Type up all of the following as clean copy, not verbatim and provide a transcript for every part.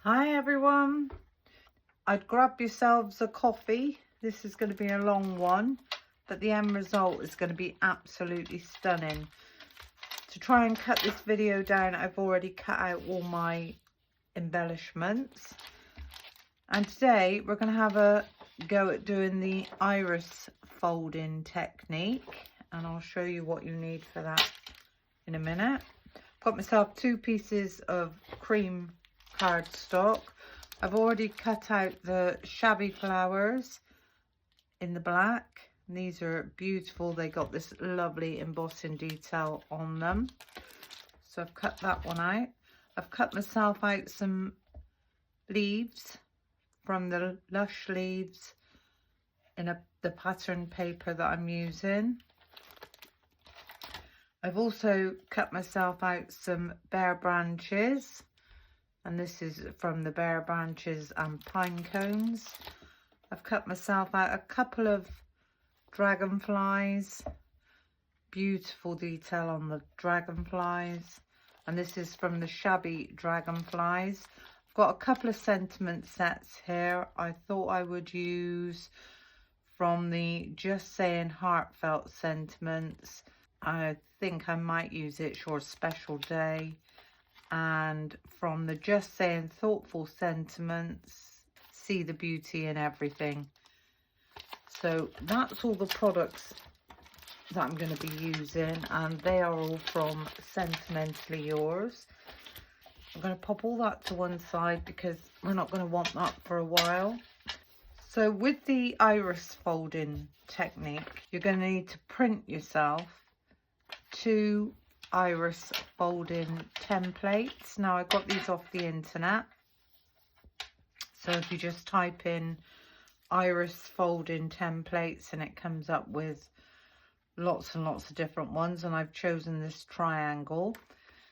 Hi everyone, I'd grab yourselves a coffee. This is going to be a long one, but the end result is going to be absolutely stunning. To try and cut this video down, I've already cut out all my embellishments, and today we're going to have a go at doing the iris folding technique, and I'll show you what you need for that in a minute. Got myself 2 pieces of cream cardstock. I've already cut out the Shabby flowers in the black. These are beautiful. They got this lovely embossing detail on them. So I've cut that one out. I've cut myself out some leaves from the Lush leaves in the pattern paper that I'm using. I've also cut myself out some bare branches, and this is from the bare branches and pine cones. I've cut myself out a couple of dragonflies, beautiful detail on the dragonflies, and this is from the Shabby dragonflies. I've got a couple of sentiment sets here. I thought I would use from the Just Saying Heartfelt sentiments. I think I might use it for a special day. And from the Just Saying Thoughtful sentiments, See the Beauty in Everything. So that's all the products that I'm going to be using, and they are all from Sentimentally Yours. I'm going to pop all that to one side because we're not going to want that for a while. So with the iris folding technique, you're going to need to print yourself 2 iris folding templates. Now I got these off the internet, so if you just type in iris folding templates and it comes up with lots and lots of different ones, and I've chosen this triangle.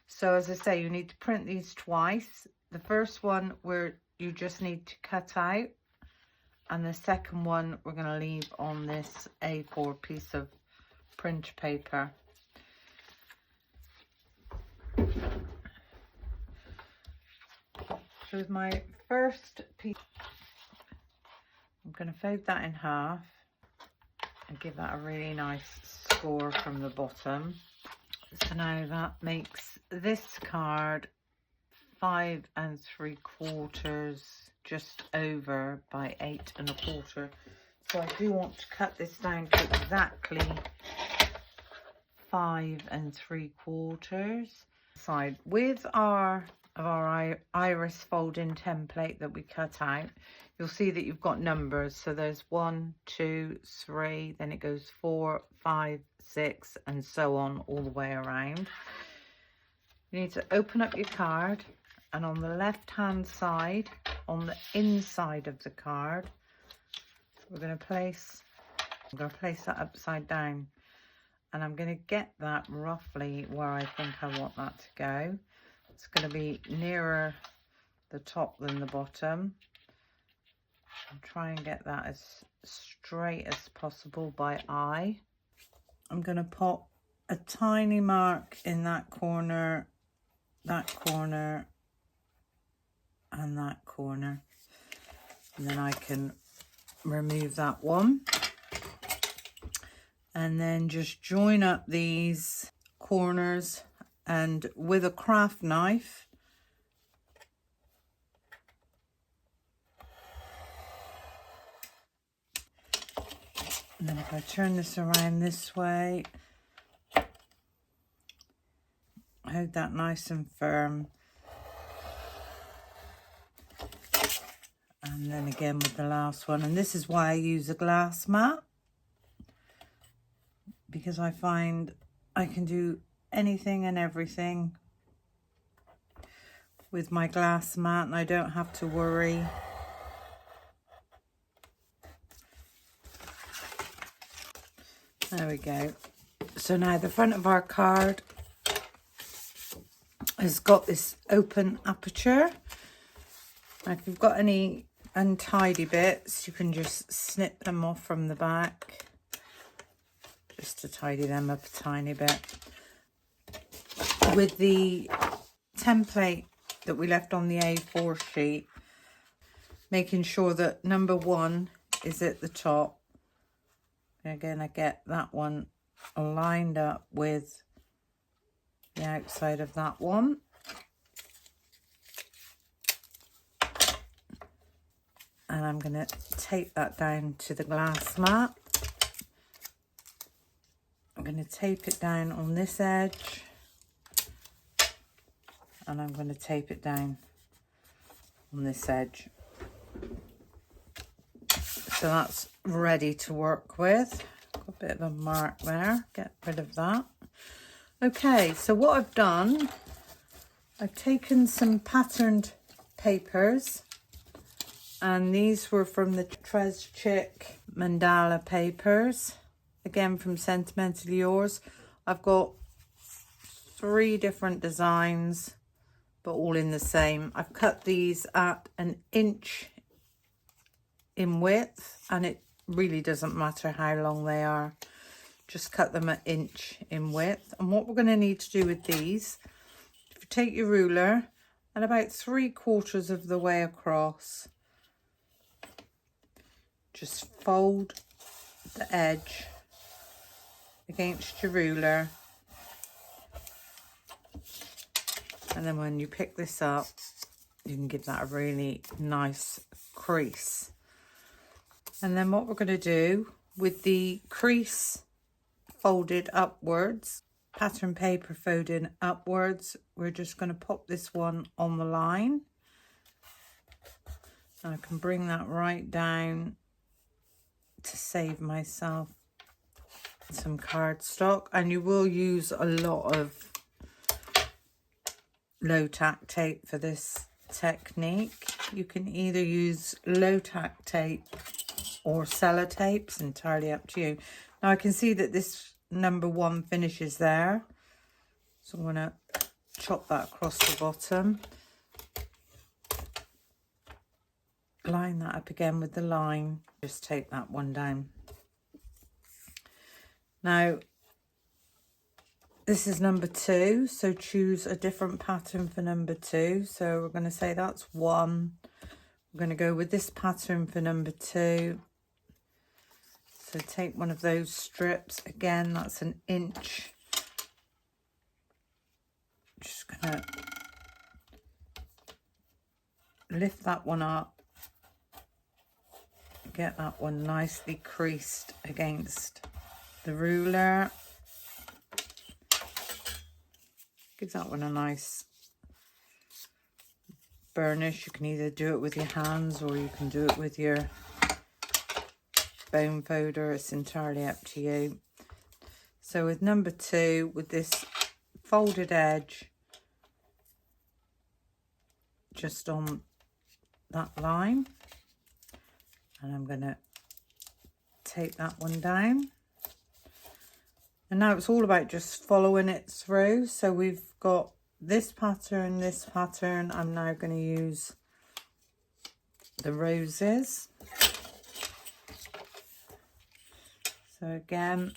So as I say, you need to print these twice. The first one where you just need to cut out, and the second one we're going to leave on this A4 piece of print paper. So with my first piece, I'm going to fold that in half and give that a really nice score from the bottom. So now that makes this card 5 3/4, just over by 8 1/4. So I do want to cut this down to exactly 5 3/4. Side with our iris folding template that we cut out, you'll see that you've got numbers. So there's 1 2 3, then it goes 4 5 6 and so on all the way around. You need to open up your card, and on the left hand side, on the inside of the card, I'm going to place that upside down, and I'm going to get that roughly where I think I want that to go. It's going to be nearer the top than the bottom. I'll try and get that as straight as possible by eye. I'm going to pop a tiny mark in that corner, and that corner, and then I can remove that one, and then just join up these corners, and with a craft knife and then if I turn this around this way, hold that nice and firm, and then again with the last one. And this is why I use a glass mat, because I find I can do anything and everything with my glass mat, and I don't have to worry. There we go. So now the front of our card has got this open aperture. Now if you've got any untidy bits, you can just snip them off from the back, just to tidy them up a tiny bit. With the template that we left on the A4 sheet, making sure that number 1 is at the top. Again, I get that one lined up with the outside of that one. And I'm going to tape that down to the glass mat. I'm going to tape it down on this edge. And I'm going to tape it down on this edge. So that's ready to work with. Got a bit of a mark there. Get rid of that. Okay, so what I've done, I've taken some patterned papers. And these were from the Chic mandala papers. Again, from Sentimentally Yours. I've got 3 different designs, but all in the same. I've cut these at 1 inch in width, and it really doesn't matter how long they are. Just cut them at 1 inch in width. And what we're going to need to do with these, if you take your ruler and about 3/4 of the way across, just fold the edge against your ruler, and then when you pick this up, you can give that a really nice crease. And then what we're going to do with the crease folded upwards, pattern paper folded upwards, we're just going to pop this one on the line. And I can bring that right down to save myself some cardstock. And you will use a lot of low tack tape for this technique. You can either use low tack tape or sellotape, it's entirely up to you. Now I can see that this number 1 finishes there, so I'm going to chop that across the bottom, line that up again with the line, just tape that one down. Now this is number 2, so choose a different pattern for number 2. So we're going to say that's 1. We're going to go with this pattern for number 2. So take one of those strips, again that's 1 inch. Just going to lift that one up, get that one nicely creased against the ruler. Give that one a nice burnish. You can either do it with your hands or you can do it with your bone folder. It's entirely up to you. So with number 2, with this folded edge just on that line, and I'm going to tape that one down. And now it's all about just following it through. So we've got this pattern, this pattern. I'm now going to use the roses. So again,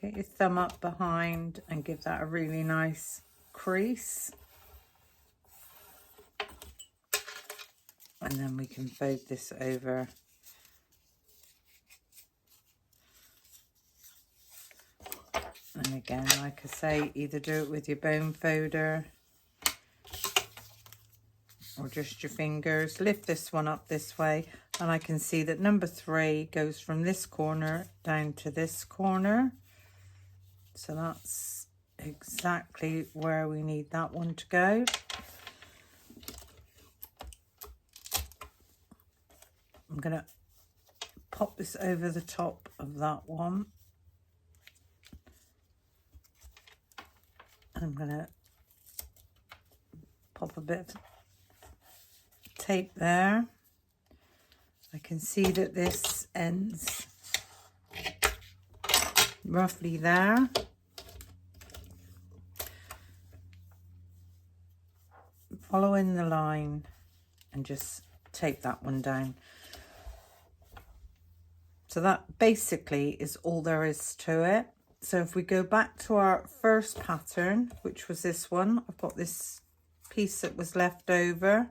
get your thumb up behind and give that a really nice crease. And then we can fold this over. And again, like I say, either do it with your bone folder or just your fingers. Lift this one up this way, and I can see that number 3 goes from this corner down to this corner. So that's exactly where we need that one to go. I'm going to pop this over the top of that one. I'm going to pop a bit of tape there. I can see that this ends roughly there. Following the line and just tape that one down. So that basically is all there is to it. So if we go back to our first pattern, which was this one, I've got this piece that was left over.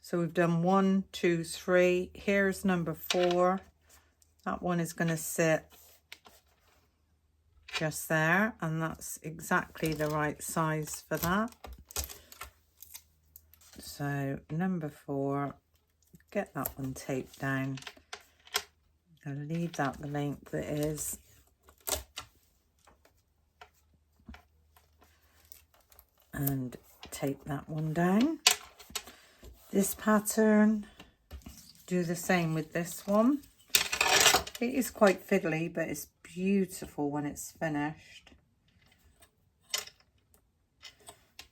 So we've done 1, 2, 3. Here's number 4. That one is going to sit just there, and that's exactly the right size for that. So number 4, get that one taped down. I'm going to leave that the length it is. And tape that one down. This pattern, do the same with this one. It is quite fiddly, but it's beautiful when it's finished.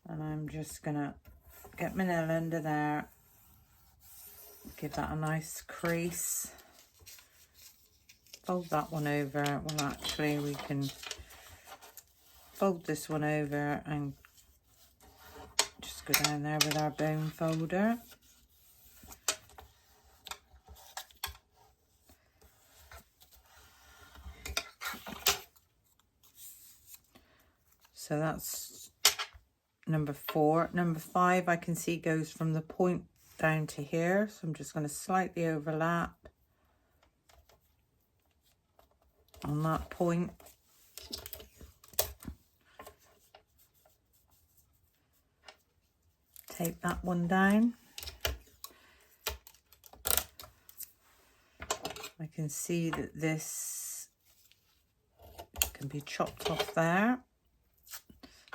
And I'm just gonna get my nail under there, give that a nice crease, fold that one over. Well, actually we can fold this one over and just go down there with our bone folder. So that's number 4. Number 5 I can see goes from the point down to here. So I'm just going to slightly overlap on that point. Tape that one down. I can see that this can be chopped off there.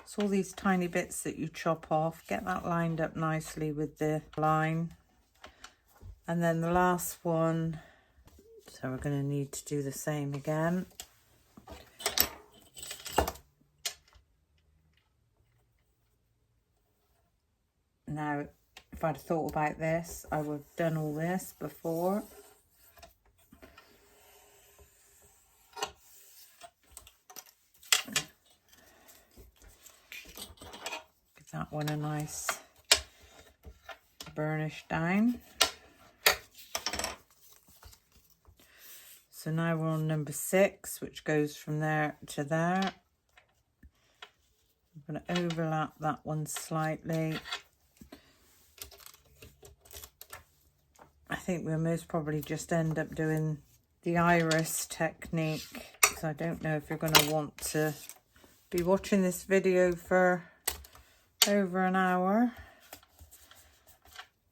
So all these tiny bits that you chop off, get that lined up nicely with the line. And then the last one, so we're going to need to do the same again. Now, if I'd thought about this, I would have done all this before. Give that one a nice burnish down. So now we're on number 6, which goes from there to there. I'm going to overlap that one slightly. I think we'll most probably just end up doing the iris technique, because I don't know if you're going to want to be watching this video for over an hour.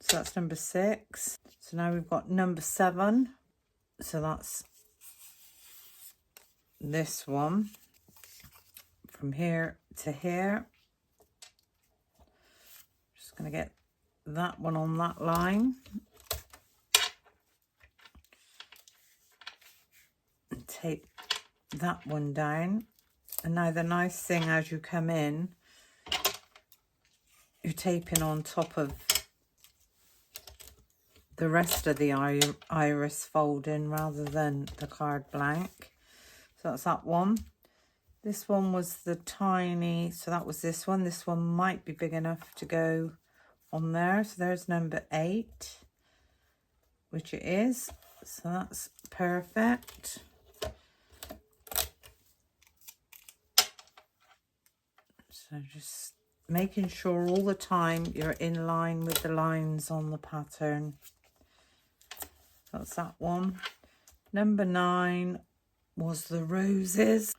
So that's number 6. So now we've got number 7. So that's this one from here to here. Just going to get that one on that line. And tape that one down. And now the nice thing, as you come in, you're taping on top of the rest of the iris folding rather than the card blank. So that's that one. This one was the tiny, so that was this one. This one might be big enough to go on there. So there's number 8, which it is. So that's perfect. So just making sure all the time you're in line with the lines on the pattern. That's that one. Number 9 was the roses.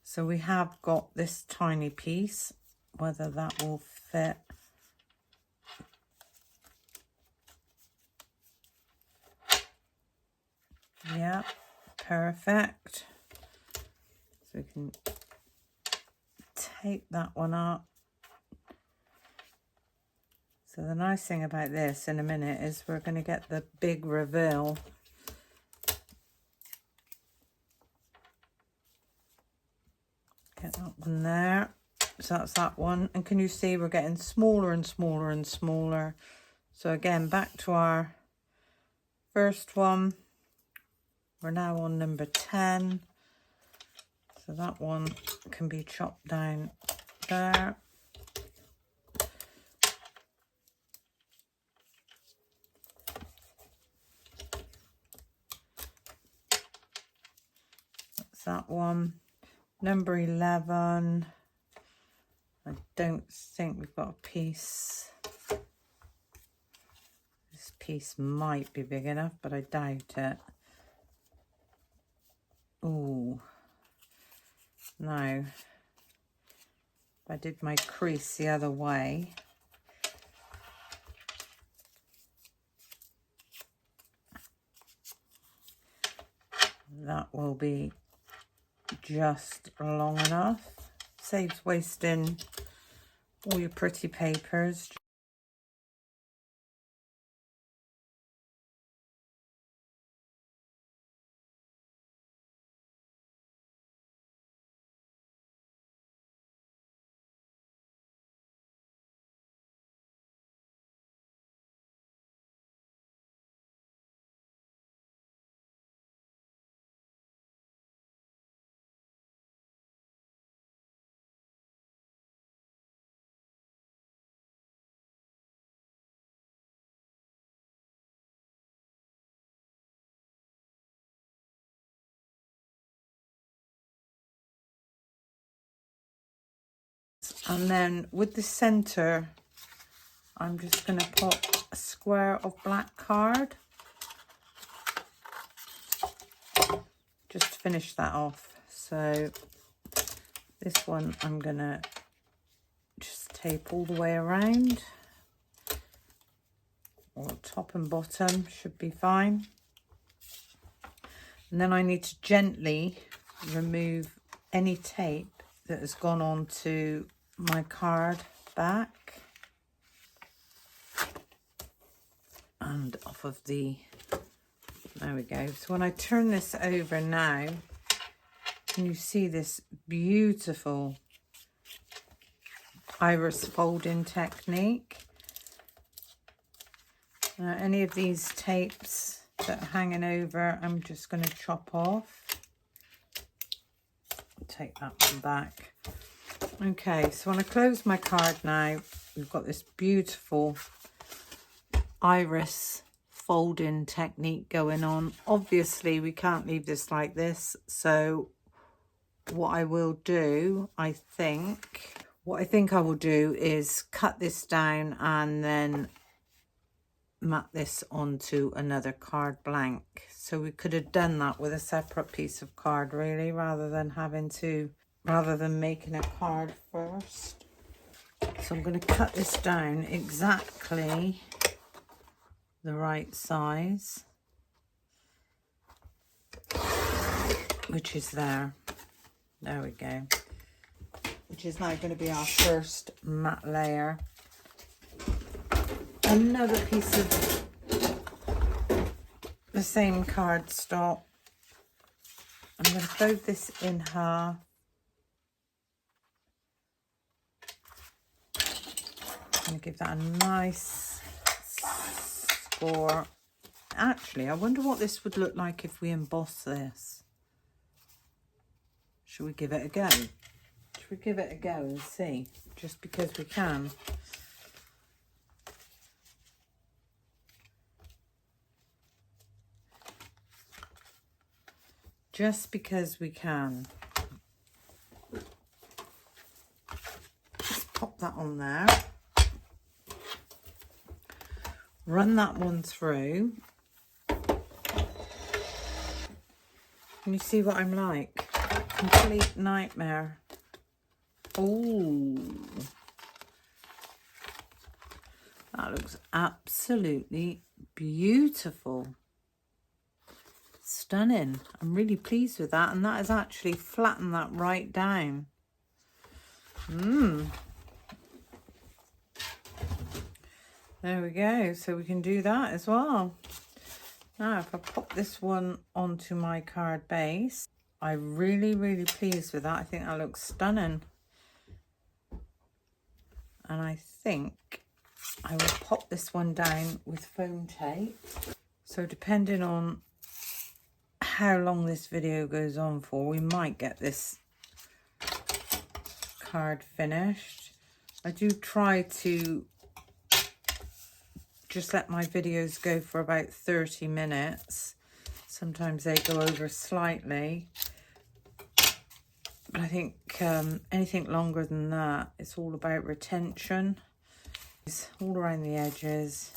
So we have got this tiny piece, whether that will fit. Yeah, perfect. So we can take that one up. So the nice thing about this in a minute is we're going to get the big reveal. Get that one there. So that's that one. And can you see we're getting smaller and smaller and smaller. So again, back to our first one. We're now on number 10. So that one can be chopped down there. That's that one. Number 11. I don't think we've got a piece. This piece might be big enough, but I doubt it. Oh, no. If I did my crease the other way, that will be just long enough. Saves wasting all your pretty papers. And then with the center, I'm just going to put a square of black card. Just to finish that off. So this one I'm going to just tape all the way around. Or top and bottom should be fine. And then I need to gently remove any tape that has gone on to my card back and off of the, there we go. So when I turn this over now, can you see this beautiful iris folding technique? Any of these tapes that are hanging over, I'm just going to chop off. Take that one back. Okay, so when I close my card now, we've got this beautiful iris folding technique going on. Obviously, we can't leave this like this. So what I will do, I think I will do is cut this down and then mat this onto another card blank. So we could have done that with a separate piece of card really, rather than making a card first. So I'm going to cut this down exactly the right size, which is there we go, which is now going to be our first matte layer. Another piece of the same cardstock. I'm going to fold this in half. I'm going to give that a nice score. Actually, I wonder what this would look like if we emboss this. Should we give it a go? Should we give it a go and see? Just because we can. Just because we can. Just pop that on there. Run that one through. Can you see what I'm like? Complete nightmare. Oh, that looks absolutely beautiful. Stunning. I'm really pleased with that, and that has actually flattened that right down. There we go. So we can do that as well. Now if I pop this one onto my card base, I'm really pleased with that. I think that looks stunning, and I think I will pop this one down with foam tape. So depending on how long this video goes on for, we might get this card finished. I do try to just let my videos go for about 30 minutes. Sometimes they go over slightly, But I think anything longer than that, it's all about retention. It's all around the edges.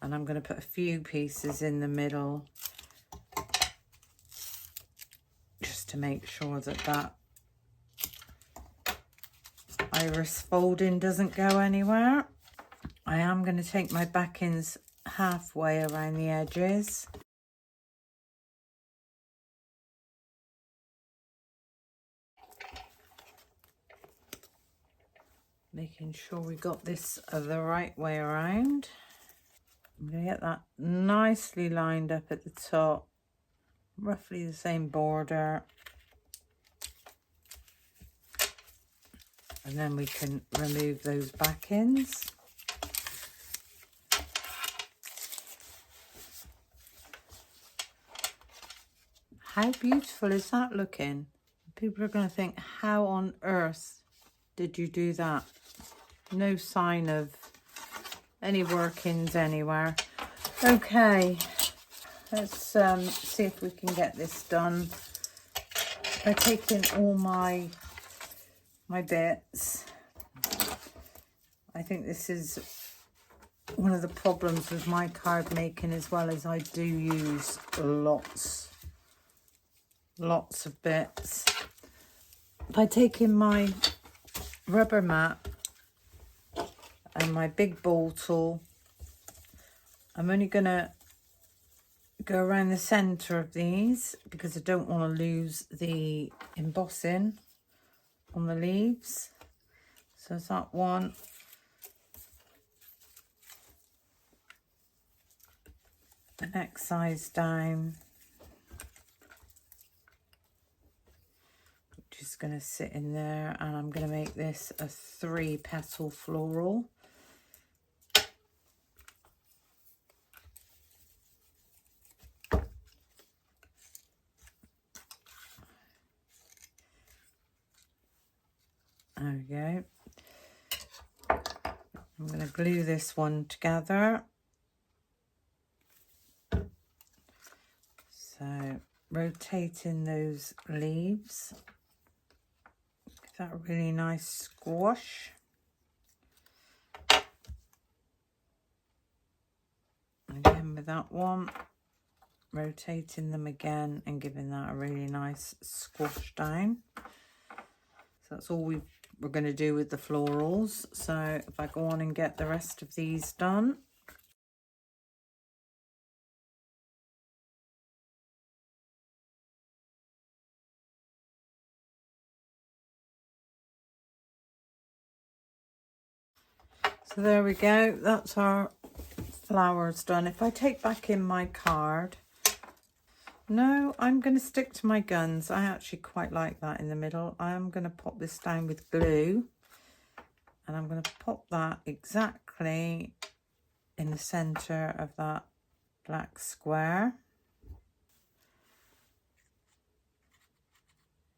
And I'm going to put a few pieces in the middle just to make sure that that iris folding doesn't go anywhere. I am going to take my backings halfway around the edges. Making sure we got this the right way around. I'm going to get that nicely lined up at the top, roughly the same border. And then we can remove those backings. How beautiful is that looking? People are going to think, how on earth did you do that? No sign of any workings anywhere. Okay, let's see if we can get this done by taking all my bits. I think this is one of the problems with my card making as well, as I do use lots of bits. By taking my rubber mat and my big ball tool, I'm only gonna go around the center of these because I don't want to lose the embossing on the leaves. So is that one. The next size down, which is going to sit in there, and I'm going to make this a 3-petal floral. There we go. I'm going to glue this one together. So rotating those leaves, give that a really nice squash. Again with that one, rotating them again and giving that a really nice squash down. So that's all we're going to do with the florals. So if I go on and get the rest of these done. So there we go, that's our flowers done. If I take back in my card, no, I'm going to stick to my guns. I actually quite like that in the middle. I'm going to pop this down with glue, and I'm going to pop that exactly in the center of that black square.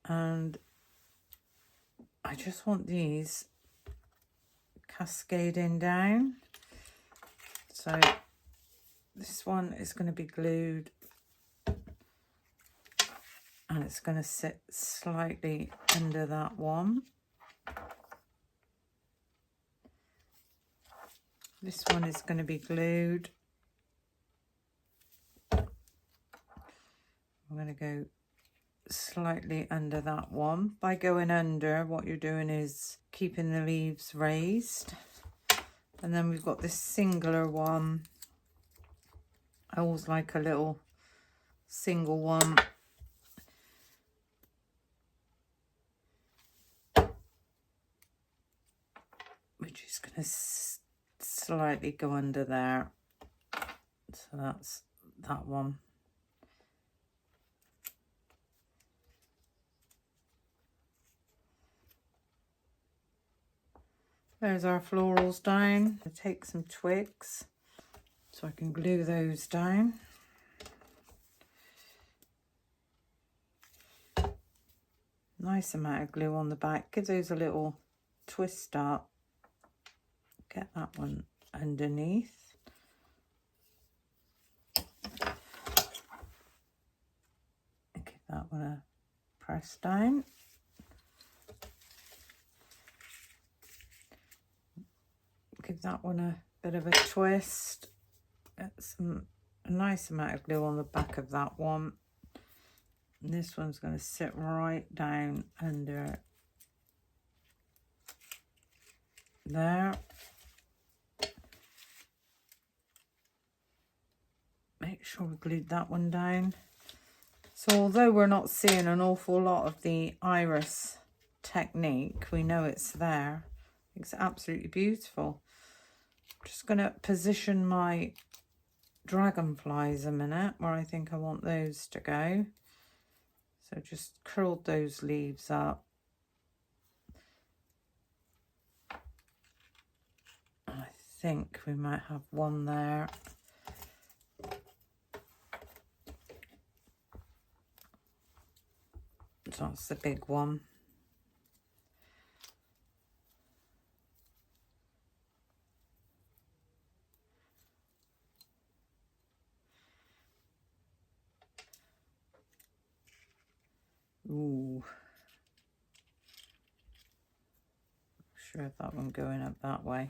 And I just want these cascading down. So this one is going to be glued, and it's going to sit slightly under that one. This one is going to be glued. I'm going to go slightly under that one. By going under, what you're doing is keeping the leaves raised. And then we've got this singular one. I always like a little single one. Which is going to slightly go under there. So that's that one. There's our florals down. I'll take some twigs so I can glue those down. Nice amount of glue on the back. Give those a little twist up. Get that one underneath. And give that one a press down. Give that one a bit of a twist. Get a nice amount of glue on the back of that one. And this one's going to sit right down under there. Make sure we glued that one down. So although we're not seeing an awful lot of the iris technique, we know it's there. It's absolutely beautiful. I'm just going to position my dragonflies a minute where I think I want those to go. So just curled those leaves up. I think we might have one there. That's the big one. Ooh. Sure if that one going up that way.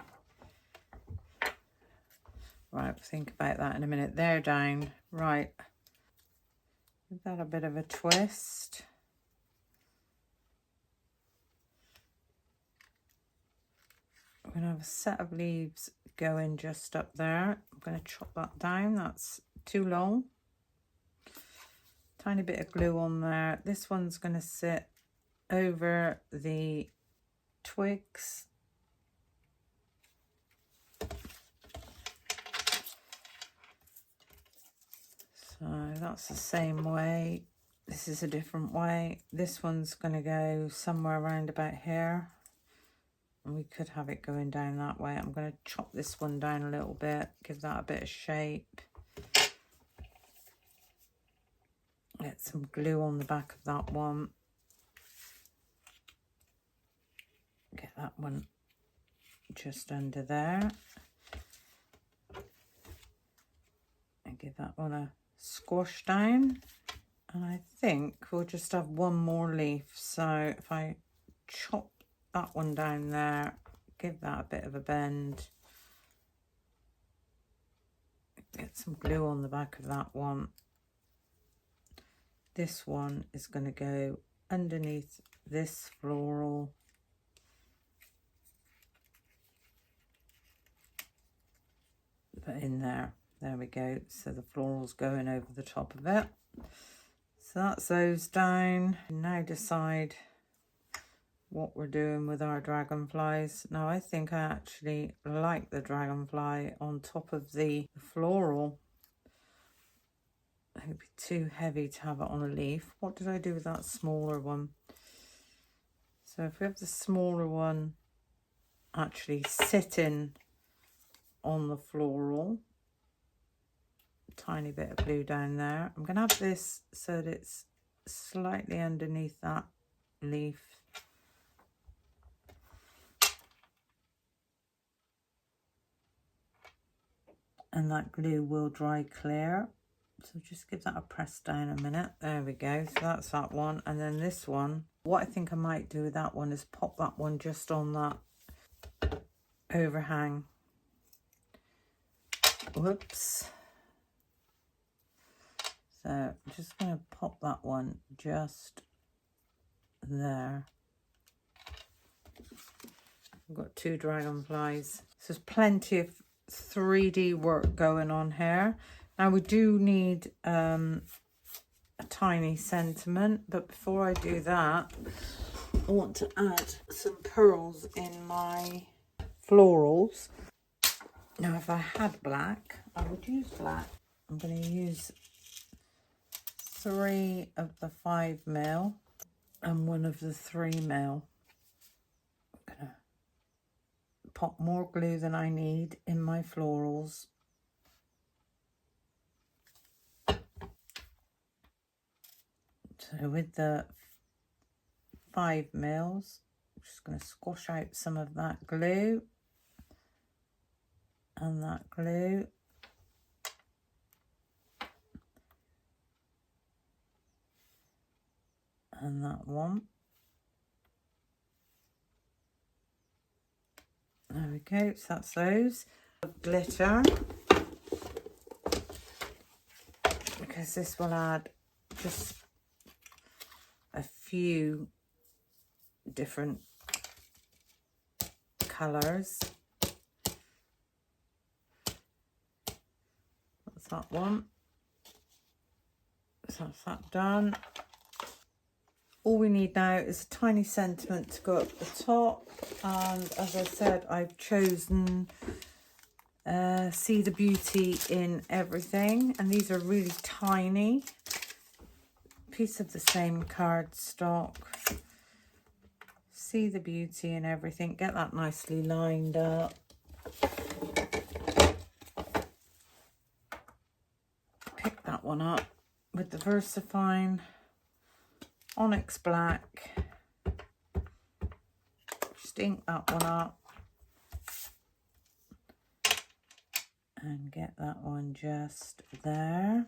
Right, we'll think about that in a minute. They're down. Right. Give that a bit of a twist. We're going to have a set of leaves going just up there. I'm going to chop that down. That's too long. Tiny bit of glue on there. This one's going to sit over the twigs. So that's the same way. This is a different way. This one's going to go somewhere around about here. And we could have it going down that way. I'm going to chop this one down a little bit, give that a bit of shape. Get some glue on the back of that one. Get that one just under there. And give that one a squash down. And I think we'll just have one more leaf. So if I chop that one down there, give that a bit of a bend. Get some glue on the back of that one. This one is going to go underneath this floral. Put in there. There we go. So the floral's going over the top of it. So that's those down. Now decide what we're doing with our dragonflies. Now I think I actually like the dragonfly on top of the floral. It would be too heavy to have it on a leaf. What did I do with that smaller one? So if we have the smaller one actually sitting on the floral, tiny bit of glue down there. I'm going to have this so that it's slightly underneath that leaf. And that glue will dry clear. So just give that a press down a minute. There we go. So that's that one. And then this one, what I think I might do with that one is pop that one just on that overhang. Whoops. So I'm just going to pop that one just there. I've got two dragonflies. So there's plenty of 3D work going on here. Now we do need a tiny sentiment, but before I do that, I want to add some pearls in my florals. Now if I had black, I would use black. I'm going to use 3 of the 5mm and 1 of the 3mm. I'm going to pop more glue than I need in my florals. So with the 5mm, I'm just going to squash out some of that glue and that glue. And that one. There we go, so that's those. Glitter, because this will add just a few different colours. That's that one. So that's that done. All we need now is a tiny sentiment to go up the top, and as I said, I've chosen See the Beauty in Everything, and these are really tiny. Piece of the same cardstock. See the Beauty in Everything. Get that nicely lined up. Pick that one up with the VersaFine Onyx Black. Just ink that one up. And get that one just there.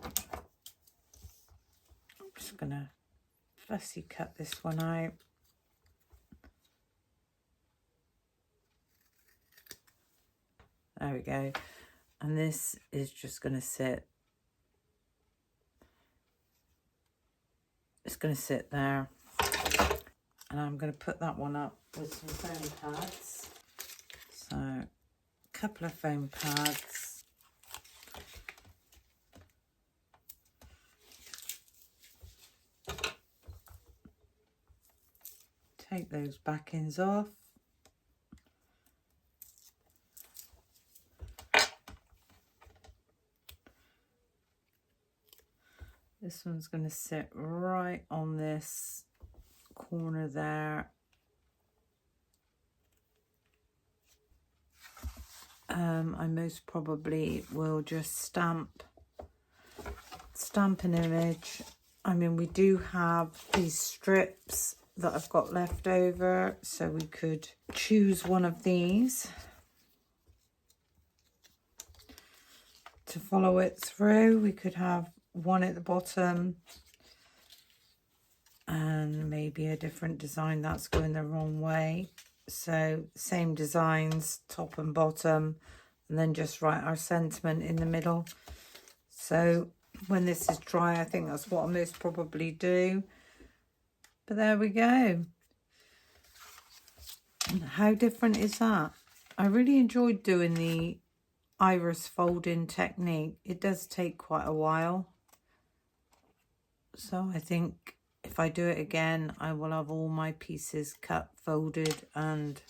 I'm just going to fussy cut this one out. There we go. And this is just going to sit. It's going to sit there. And I'm going to put that one up with some foam pads. So, a couple of foam pads. Take those backings off. This one's going to sit right on this corner there. I most probably will just stamp an image. I mean, we do have these strips that I've got left over, so we could choose one of these to follow it through. We could have one at the bottom and maybe a different design that's going the wrong way. So same designs, top and bottom, and then just write our sentiment in the middle. So when this is dry, I think that's what I'll most probably do. But there we go. How different is that? I really enjoyed doing the iris folding technique. It does take quite a while. So I think if I do it again, I will have all my pieces cut, folded and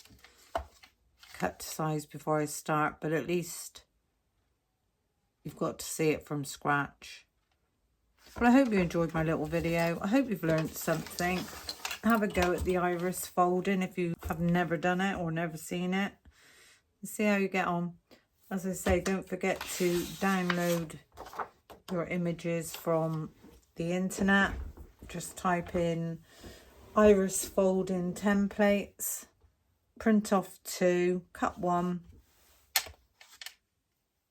cut to size before I start. But at least you've got to see it from scratch. Well, I hope you enjoyed my little video. I hope you've learned something. Have a go at the iris folding if you have never done it or never seen it. And see how you get on. As I say, don't forget to download your images from the internet. Just type in iris folding templates, print off 2, cut 1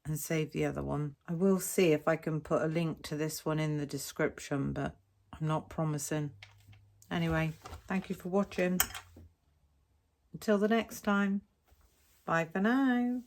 and save the other one. I will see if I can put a link to this one in the description, but I'm not promising. Anyway, thank you for watching. Until the next time, bye for now.